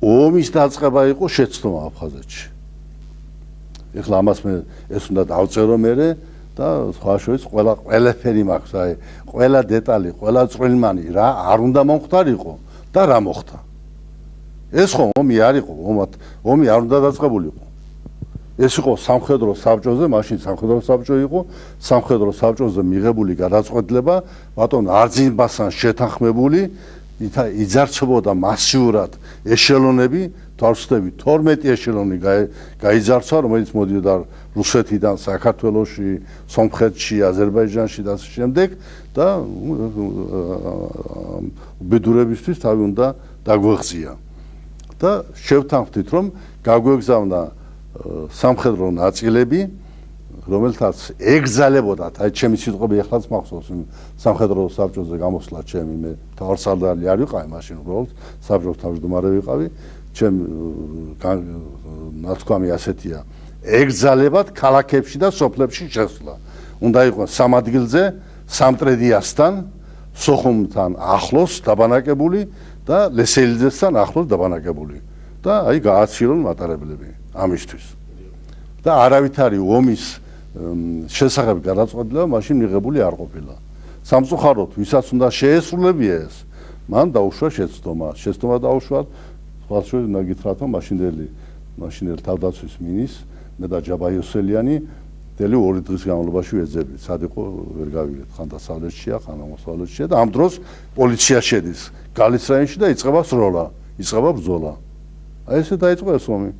ომის დაწყება იყო შეცდომა აფხაზეთში. ეხლა ამას მე ეს უნდა დავწერო მე და სხვა შორის ყველაფერი მაქვს, აი ყველა დეტალი, ყველა წვრილმანი რა არ უნდა მომხდარიყო და რა მოხდა. ეს ხო ომი არ იყო, ომი არ უნდა დაწყებულიყო. ეს იყო სამხედრო საბჭოზე, მაშინ სამხედრო საბჭო იყო, სამხედრო საბჭოზე მიღებული გადაწყვეტილება, ბატონ არძინბასთან შეთანხმებული, იძარცვებოდა მასიურად ეშელონები, თვალსწრები 12 ეშელონი გაიძარცვა, რომელიც მოდიოდა რუსეთიდან, საქართველოში, სომხეთში, აზერბაიჯანში და ასე შემდეგ და უბედურებისთვის თავი უნდა დაგვეღწია. და შევთანხმდით, რომ გაგვეგზავნა სამხედრო ნაწილები, რომელთაც ეგზალებოდათ, აი ჩემი სიტყვები ახლაც მახსოვს, სამხედრო საბჭოზე გამოსვლა ჩემი, მე მთავარსარდალი არ ვიყავი მაშინ, უბრალოდ საბჭოს თავმჯდომარე ვიყავი, ჩემ ნათქვამი ასეთია, ეგზალებათ ქალაქებში და სოფლებში შესვლა. უნდა იყოს სამ ადგილზე, სამტრედიასთან, სოხუმთან ახლოს დაბანაკებული და ლესელიძესთან ახლოს დაბანაკებული. და აი გააცილონ მატარებლები ამისთვის. და არავითარი ომის შესახებ გადაწყვეტილება მაშინ მიღებული არ ყოფილა. სამწუხაროდ, ვისაც უნდა შეესრულებია ეს, მან დაუშვა შეცდომა. შეცდომა დაუშვა, სხვა შორის უნდა გითხრათ, რომ მაშინდელი თავდაცვის მინის მე და ჯაბა იოსელიანი მთელი 2 დღის განმავლობაში ვეძებდით. სად იყო ვერ გავიგეთ, ხან დასავლეთშია, ხან აღმოსავლეთშია და ამ დროს პოლიცია შედის გალის რაიონში და იწყება სროლა, იწყება ბრძოლა. აი ესე დაიწყო ეს ომი.